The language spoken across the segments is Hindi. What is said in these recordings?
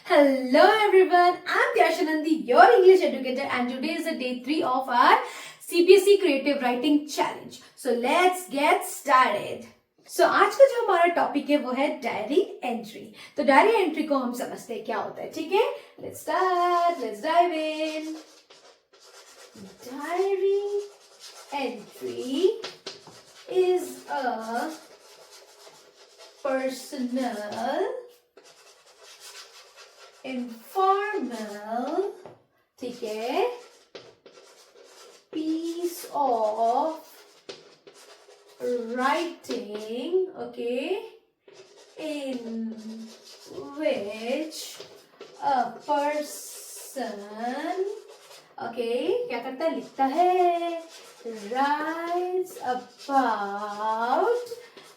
Hello everyone, I'm Tyashanandi, your English educator, and today is the day 3 of our CBSE Creative Writing Challenge. So let's get started. So आज का जो हमारा टॉपिक है वो है डायरी एंट्री. तो डायरी एंट्री को हम समझते हैं क्या होता है. ठीक है, let's start, let's dive in. Diary entry is a personal, informal, ठीक है, piece of writing, okay, in which a person, okay, क्या करता है, लिखता है, writes about,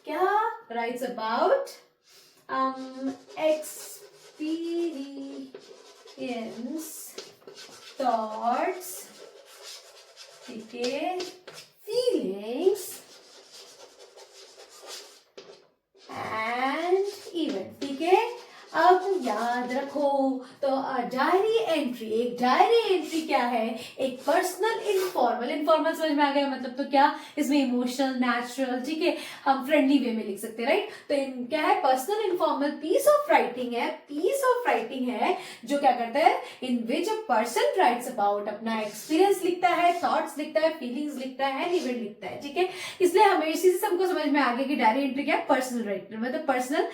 क्या writes about experience, thoughts, ठीक है, feelings and event. ठीक है, अब याद रखो तो डायरी एंट्री, एक डायरी एंट्री क्या है, एक पर्सनल इनफॉर्मल. इनफॉर्मल समझ में आ गया मतलब, तो क्या इसमें इमोशनल, नेचुरल, ठीक है, हम फ्रेंडली वे में लिख सकते हैं, राइट. तो क्या है, personal informal piece of writing है, पीस ऑफ राइटिंग है जो क्या करता है, in which a person writes about, अपना एक्सपीरियंस लिखता है, थॉट्स लिखता है, फीलिंग्स लिखता है, इवेंट लिखता है. ठीक है, इसलिए हमें इसी से हमको समझ में आ गया कि डायरी एंट्री क्या है, पर्सनल राइटिंग मतलब पर्सनल,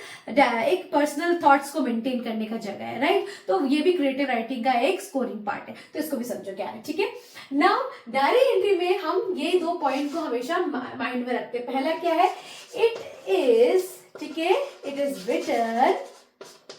एक पर्सनल थॉट्स को मेंटेन करने का जगह है, राइट. तो ये भी क्रिएटिव राइटिंग का एक स्कोरिंग पार्ट है, तो इसको भी समझो क्या है. ठीक है, नाउ डायरी एंट्री में हम ये दो पॉइंट को हमेशा माइंड में रखते हैं. पहला क्या है, इट इज, ठीक है, it is written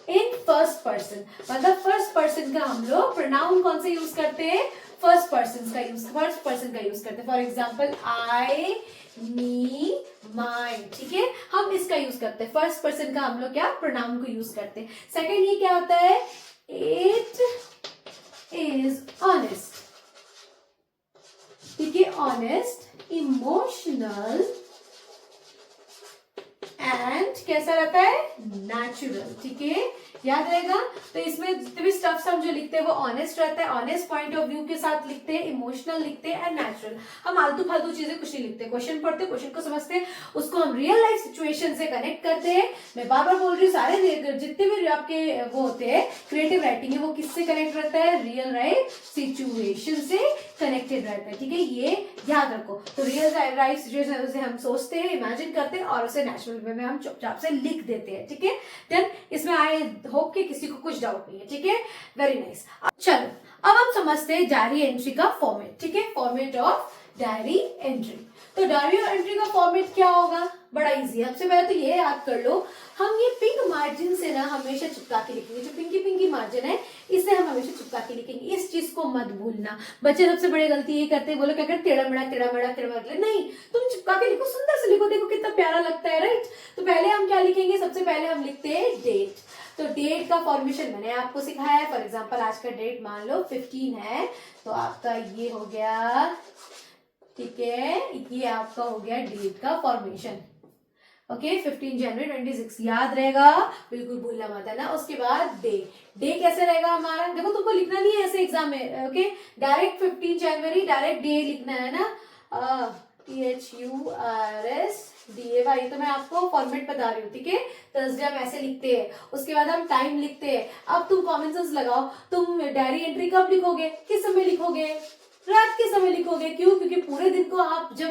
in first person, मतलब फर्स्ट पर्सन का हम लोग प्रोनाउन कौन से यूज करते हैं, फर्स्ट पर्सन का यूज करते हैं. For example I, me, mind, ठीक है, हम इसका यूज करते हैं. फर्स्ट पर्सन का हम लोग क्या प्रोनाउन को यूज करते हैं. सेकंड ये क्या होता है, इट इज ऑनेस्ट, ठीक है, ऑनेस्ट, इमोशनल एंड कैसा रहता है, नेचुरल. ठीक है, याद रहेगा. तो इसमें जितने भी स्टफ्स हम जो लिखते हैं वो ऑनेस्ट रहता है, ऑनेस्ट पॉइंट ऑफ व्यू के साथ लिखते हैं, इमोशनल लिखते हैं एंड नेचुरल. हम आलतू फालतू चीजें कुछ नहीं लिखते, क्वेश्चन पढ़ते हैं, क्वेश्चन को समझते हैं, उसको हम रियल लाइफ सिचुएशन से कनेक्ट करते हैं. मैं बार बार बोल रही हूँ, सारे जितने भी आपके वो होते हैं क्रिएटिव राइटिंग है वो किससे कनेक्ट रहता है, रियल लाइफ सिचुएशन से कनेक्टेड रहता है. ठीक है, ये याद रखो. तो रियल लाइफ सिचुएशन से हम सोचते हैं, इमेजिन करते हैं और उसे नेचुरल वे में हम चुपचाप से लिख देते हैं. ठीक है, देन इसमें आई होप कि किसी को कुछ डाउट नहीं है. ठीक है, वेरी नाइस. चलो अब हम समझते हैं डायरी एंट्री का फॉर्मेट. ठीक है, फॉर्मेट ऑफ डायरी एंट्री. तो डायरी एंट्री का फॉर्मेट क्या होगा, बड़ा इजी है. सबसे पहले तो ये याद कर लो, हम ये पिंक मार्जिन से ना हमेशा चिपका के लिखेंगे. जो पिंकी मार्जिन है इससे हम हमेशा चिपका के लिखेंगे. इस चीज को मत भूलना. बच्चे सबसे बड़ी गलती ये करते हैं, बोलो क्या करते, टेढ़ा मेढ़ा. नहीं, तुम चिपका के लिखो, सुंदर से लिखो, देखो कितना प्यारा लगता है, राइट. तो पहले हम क्या लिखेंगे, सबसे पहले हम लिखते हैं डेट. तो डेट का फॉर्मेशन मैंने आपको सिखाया है. फॉर एग्जाम्पल आज का डेट मान लो 15 है, तो आपका ये हो गया, ठीक है, ये आपका हो गया डेट का फॉर्मेशन. ओके, 15 जनवरी 26 याद रहेगा, बिल्कुल भूलना मत है ना. उसके बाद डे कैसे रहेगा हमारा, देखो तुमको लिखना नहीं है ऐसे एग्जाम में. ओके, डायरेक्ट 15 जनवरी डायरेक्ट डे लिखना है ना, THURSDAY. तो मैं आपको फॉर्मेट बता रही हूँ. ठीक है, थर्सडे हम ऐसे लिखते हैं. उसके बाद हम टाइम लिखते हैं. अब तुम कॉमन सेंस लगाओ, तुम डायरी एंट्री कब लिखोगे, किस समय लिखोगे, रात के समय लिखोगे. क्यों, क्योंकि पूरे दिन को आप जब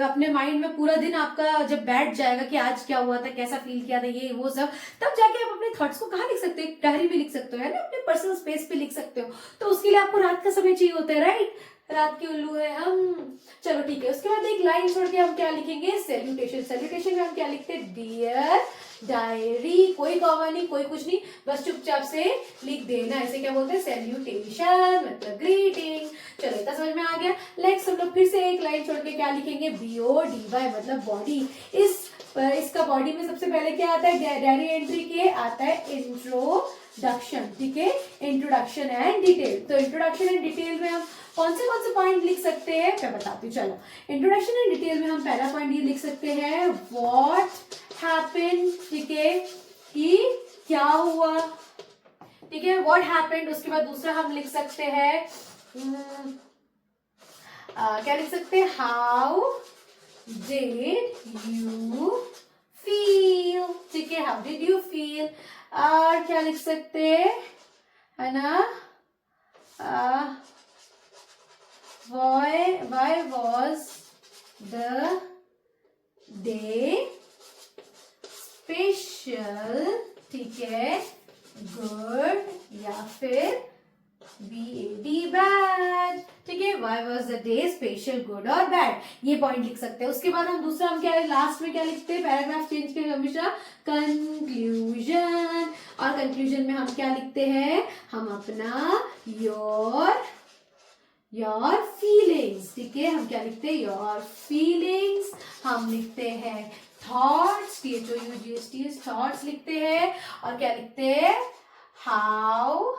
अपने माइंड में पूरा दिन आपका जब बैठ जाएगा कि आज क्या हुआ था, कैसा फील किया था, ये वो सब, तब जाके आप अपने थॉट्स को कहाँ लिख सकते हो, डायरी में लिख सकते हो, है ना, अपने पर्सनल स्पेस पे लिख सकते हो. तो उसके लिए आपको रात का समय चाहिए होता है, राइट. रात के उल्लू है हम. चलो ठीक है, उसके बाद एक लाइन छोड़ के हम क्या लिखेंगे, सैल्यूटेशन में हम क्या लिखते हैं, डियर डायरी. कोई कॉमा नहीं, कोई कुछ नहीं, बस चुपचाप से लिख देना. ऐसे क्या बोलते हैं, सैल्यूटेशन मतलब ग्रीटिंग. चलो इतना समझ में आ गया. नेक्स्ट हम लोग फिर से एक लाइन छोड़ के क्या लिखेंगे, BODY मतलब बॉडी. इसका बॉडी में सबसे पहले क्या आता है, डायरी एंट्री के आता है इंट्रोडक्शन. ठीक है, इंट्रोडक्शन एंड डिटेल. तो इंट्रोडक्शन एंड डिटेल में हम कौन से पॉइंट लिख सकते हैं, मैं बताती हूँ. चलो, इंट्रोडक्शन एंड डिटेल में हम पहला पॉइंट ये लिख सकते हैं, व्हाट हैपेंड. ठीक है, कि क्या हुआ, ठीक है, व्हाट हैपेंड, उसके बाद दूसरा हम लिख सकते हैं क्या लिख सकते हैं, हाउ डिड यू फील, ठीक है, हाउ डिड यू फील। और क्या लिख सकते हैं, है ना, why was the day special, ठीक है, गुड या फिर bad, ठीक है, why was the day special, good और बैड, ये पॉइंट लिख सकते हैं। उसके बाद हम दूसरा हम क्या है, लास्ट में क्या लिखते हैं, पैराग्राफ चेंज के हमेशा कंक्लूजन, और कंक्लूजन में हम क्या लिखते हैं, हम अपना योर फीलिंग्स, ठीक है, हम क्या लिखते हैं, योर फीलिंग्स, हम लिखते हैं थॉट्स, THOUGHTS, थॉट्स लिखते हैं, और क्या लिखते हैं, हाउ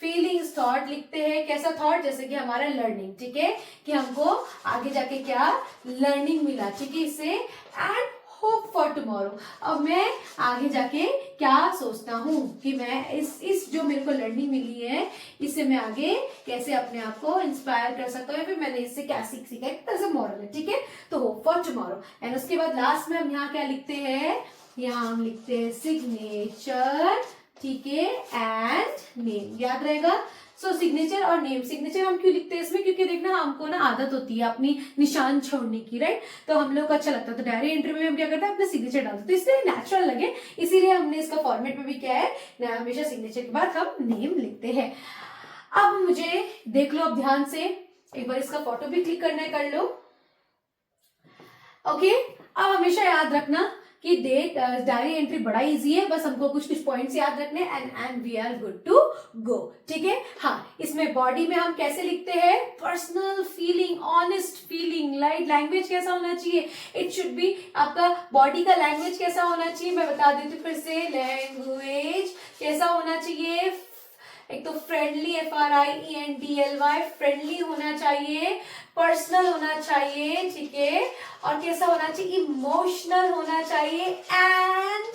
फीलिंग्स, थॉट लिखते हैं, कैसा थॉट, जैसे कि हमारा लर्निंग, ठीक है, कि हमको आगे जाके क्या लर्निंग मिला, ठीक है, इससे, एंड होप फॉर टुमारो, अब मैं आगे जाके क्या सोचता हूँ कि मैं इस जो मेरे को लर्निंग मिली है, इससे मैं आगे कैसे अपने आप को इंस्पायर कर सकता हूँ, या फिर मैंने इससे क्या सीखा, एक तरह से मॉरल है, ठीक है, तो होप फॉर टुमारो। एंड उसके बाद लास्ट में हम यहाँ क्या लिखते हैं, यहाँ हम लिखते हैं सिग्नेचर, ठीक है, एंड नेम, याद रहेगा। सो सिग्नेचर और नेम, सिग्नेचर हम क्यों लिखते हैं इसमें, क्योंकि देखना हमको ना आदत होती है अपनी निशान छोड़ने की, राइट, तो हम लोग को अच्छा लगता है, तो डायरी एंट्री में हम क्या करते हैं, अपने सिग्नेचर डालते हैं, तो इसलिए नेचुरल लगे, इसीलिए हमने इसका फॉर्मेट में भी क्या है, हमेशा सिग्नेचर के बाद हम नेम लिखते हैं। अब मुझे देख लो, अब ध्यान से एक बार इसका फोटो भी क्लिक करना है, कर लो, ओके। अब हमेशा याद रखना कि डायरी एंट्री बड़ा इजी है, बस हमको कुछ पॉइंट्स याद रखने, and we are good to go, ठीक है। हाँ, इसमें बॉडी में हम कैसे लिखते हैं, personal feeling, honest feeling, light, language कैसा होना चाहिए, इट शुड बी, आपका बॉडी का लैंग्वेज कैसा होना चाहिए, मैं बता देती हूँ फिर से, लैंग्वेज कैसा होना चाहिए, एक तो फ्रेंडली, FRIENDLY, फ्रेंडली होना चाहिए, पर्सनल होना चाहिए, ठीक है, और कैसा होना चाहिए, इमोशनल होना चाहिए, एंड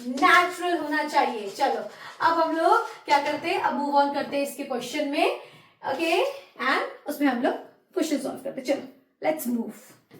नेचुरल होना चाहिए। चलो अब हम लोग क्या करते हैं, अब मूव ऑन करते हैं इसके क्वेश्चन में, ओके, एंड उसमें हम लोग क्वेश्चन सॉल्व करते हैं। चलो लेट्स मूव।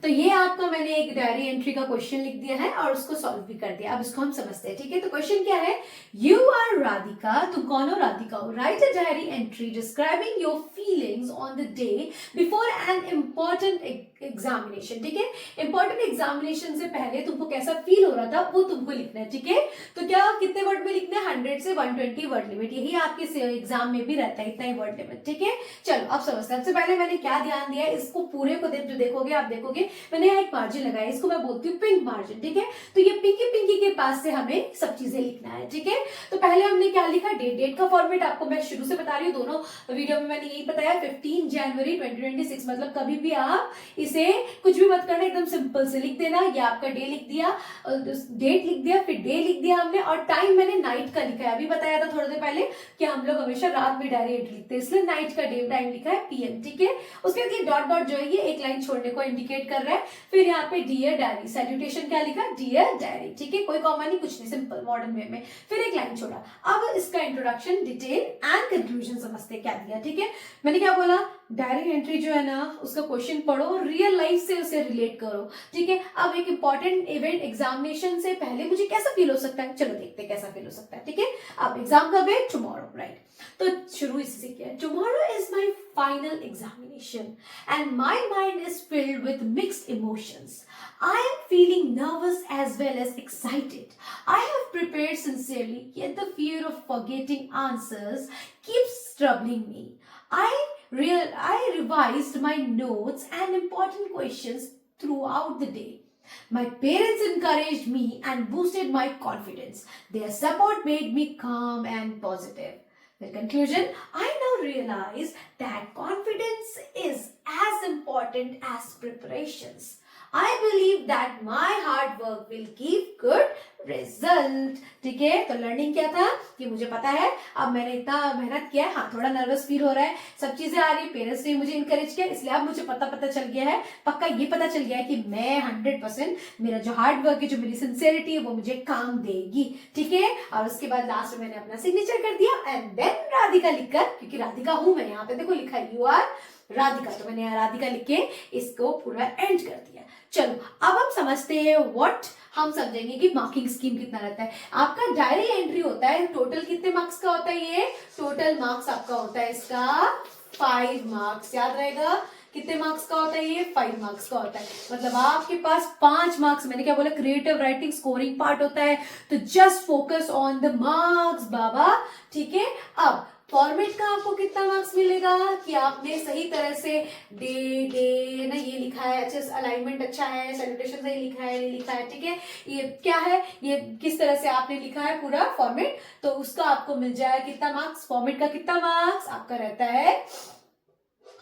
तो ये आपका मैंने एक डायरी एंट्री का क्वेश्चन लिख दिया है और उसको सॉल्व भी कर दिया, अब इसको हम समझते हैं, ठीक है। तो क्वेश्चन क्या है, यू आर राधिका, तुम कौन हो, राधिका हो, right a diary entry describing your feelings on the day before an important examination, ठीक है, इंपॉर्टेंट एग्जामिनेशन से पहले तुमको कैसा फील हो रहा था वो तुमको लिखना है, ठीक है। तो क्या कितने वर्ड में लिखना है, 100 से 120 वर्ड लिमिट, यही आपके एग्जाम में भी रहता है, इतना ही वर्ड लिमिट, ठीक है। चलो अब समझते हैं। सबसे पहले मैंने क्या ध्यान दिया है, इसको पूरे को जो देखोगे आप देखोगे मैंने यहाँ एक मार्जिन लगाया, इसको मैं बोलती हूँ पिंक मार्जिन, ठीक है। तो ये पिंकी के पास से हमें सब चीजें लिखना है, ठीक है। तो पहले हमने क्या लिखा, डेट का फॉर्मेट आपको मैं शुरू से बता रही हूँ, दोनों वीडियो में मैंने यही बताया, 15 जनवरी 2026, मतलब कभी भी आप इसे कुछ भी मत करना, एकदम सिंपल से लिख देना, ये आपका डे लिख दिया, डेट लिख दिया, फिर डे लिख दिया हमने, और टाइम मैंने नाइट का लिखा है, अभी बताया था थोड़ी देर पहले कि हम लोग हमेशा रात में डायरी एंट्री लिखते हैं, इसलिए नाइट का डे टाइम लिखा है PM, ठीक है। उसके बाद ये डॉट जो है ये एक लाइन छोड़ने को इंडिकेट कर रहा है, फिर यहाँ पे डियर डायरी, सैल्यूटेशन क्या लिखा, डियर डायरी, ठीक है, कोई कॉमा नहीं, कुछ नहीं, सिंपल मॉडर्न वे में, फिर एक लाइन छोड़ा। अब इसका इंट्रोडक्शन, डिटेल एंड कंक्लूजन समझते क्या दिया, ठीक है। मैंने क्या बोला, डायरी एंट्री जो है ना उसका क्वेश्चन पढ़ो, रियल लाइफ से उसे रिलेट करो, ठीक है। अब एक इंपॉर्टेंट इवेंट एग्जामिनेशन से पहले मुझे कैसा फील हो सकता है, चलो देखते हैं कैसा फील हो सकता है, ठीक है। अब एग्जाम कब है, टुमारो, राइट। तो शुरू इसी से किया, tomorrow is my final examination and my mind is filled with mixed emotions. I am feeling nervous as well as excited. I have prepared sincerely, yet the fear of forgetting answers keeps troubling me. I revised my notes and important questions throughout the day. My parents encouraged me and boosted my confidence. Their support made me calm and positive. The conclusion, I now realize that confidence is as important as preparations. I believe that my hard work will give good result. ठीक है, तो लर्निंग क्या था कि मुझे पता है अब मैंने इतना मेहनत किया है, हाँ थोड़ा नर्वस फील हो रहा है, सब चीजें आ रही है, पेरेंट्स ने मुझे इनकरेज किया, इसलिए अब मुझे पता चल गया है, पक्का ये पता चल गया है कि मैं 100% मेरा जो हार्ड वर्क है, जो मेरी सिंसियरिटी है वो मुझे काम देगी. ठीक है, और उसके बाद लास्ट में मैंने अपना सिग्नेचर कर दिया एंड देन राधिका लिखकर, क्योंकि राधिका हूं मैं, यहाँ पे देखो लिखा है यू आर राधिका, तो मैंने यहाँ राधिका लिख के इसको पूरा एंड कर दिया. चलो अब हम समझते हैं व्हाट, हम समझेंगे कि मार्किंग स्कीम कितना रहता है. आपका डायरी एंट्री होता है, टोटल कितने मार्क्स का होता है, ये टोटल मार्क्स आपका होता है इसका 5 मार्क्स. याद रहेगा कितने मार्क्स का होता है, ये 5 मार्क्स का होता है. मतलब आपके पास 5 मार्क्स, मैंने क्या बोला, क्रिएटिव राइटिंग स्कोरिंग पार्ट होता है, तो just focus on the marks बाबा. ठीक है, अब फॉर्मेट का आपको कितना मार्क्स मिलेगा कि आपने सही तरह से डे ना ये लिखा है, अच्छे से अलाइनमेंट अच्छा है, सैल्यूटेशन सही लिखा है नहीं लिखा है. ठीक है, ये क्या है, ये किस तरह से आपने लिखा है पूरा फॉर्मेट, तो उसका आपको मिल जाएगा कितना मार्क्स. फॉर्मेट का कितना मार्क्स आपका रहता है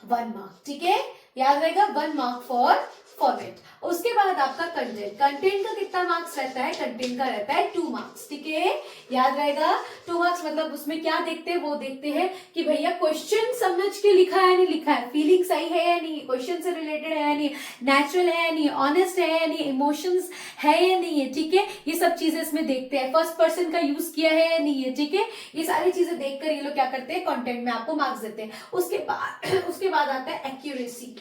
1 मार्क. ठीक है, याद रहेगा 1 मार्क फॉर फॉर्मेट. उसके बाद आपका कंटेंट का कितना मार्क्स रहता है, कंटेंट का रहता है 2 मार्क्स. ठीक है, याद रहेगा 2 मार्क्स. मतलब उसमें क्या देखते हैं, वो देखते हैं कि भैया क्वेश्चन समझ के लिखा है नहीं लिखा है, फीलिंग सही है या नहीं, क्वेश्चन से रिलेटेड है या नहीं, नेचुरल है या नहीं, ऑनेस्ट है या नहीं, इमोशंस है या नहीं है. ठीक है, ये सब चीजें इसमें देखते हैं, फर्स्ट पर्सन का यूज किया है या नहीं है. ठीक है, ये सारी चीजें देखकर ये लोग क्या करते हैं, कंटेंट में आपको मार्क्स देते हैं. उसके बाद आता है accuracy.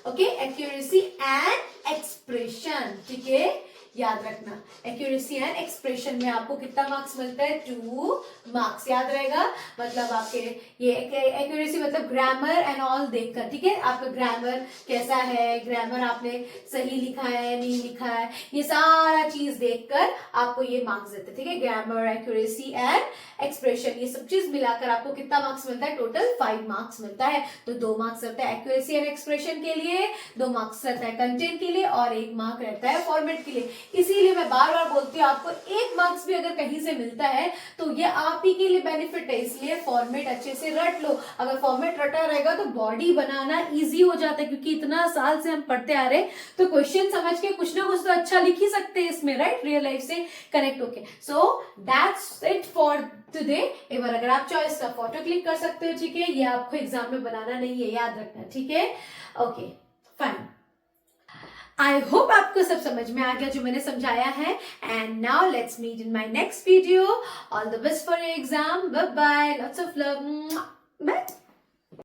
Okay, accuracy and expression. ठीक है, याद रखना एक्यूरेसी एंड एक्सप्रेशन में आपको कितना मार्क्स मिलता है 2 मार्क्स. याद रहेगा, मतलब आपके ये एक्यूरेसी मतलब ग्रामर एंड ऑल देखकर. ठीक है, आपका ग्रामर कैसा है, ग्रामर आपने सही लिखा है नहीं लिखा है, ये सारा चीज देखकर आपको ये मार्क्स देते हैं. ठीक है, ग्रामर, एक्यूरेसी एंड एक्सप्रेशन, ये सब चीज मिलाकर आपको कितना मार्क्स मिलता है, टोटल 5 मार्क्स मिलता है. तो 2 मार्क्स रहता है एक्यूरेसी एंड एक्सप्रेशन के लिए, 2 मार्क्स रहता है कंटेंट के लिए और 1 मार्क रहता है फॉर्मेट के लिए. इसीलिए मैं बार बार बोलती हूँ, आपको 1 मार्क्स भी अगर कहीं से मिलता है तो ये आप ही के लिए बेनिफिट है, इसलिए फॉर्मेट अच्छे से रट लो. अगर फॉर्मेट रटा रहेगा तो बॉडी बनाना इजी हो जाता है, क्योंकि इतना साल से हम पढ़ते आ रहे, तो क्वेश्चन समझ के कुछ ना कुछ तो अच्छा लिख ही सकते हैं इसमें, राइट, रियल लाइफ से कनेक्ट होके. So that's it for today. एक बार अगर आप चाहो इसका फोटो क्लिक कर सकते हो. ठीक है, ये आपको एग्जाम में बनाना नहीं है, याद रखना. ठीक है, ओके फाइन. आई होप आपको सब समझ में आ गया जो मैंने समझाया है. And now let's meet in my next video. All the best for your exam. Bye bye, lots of love. Bye.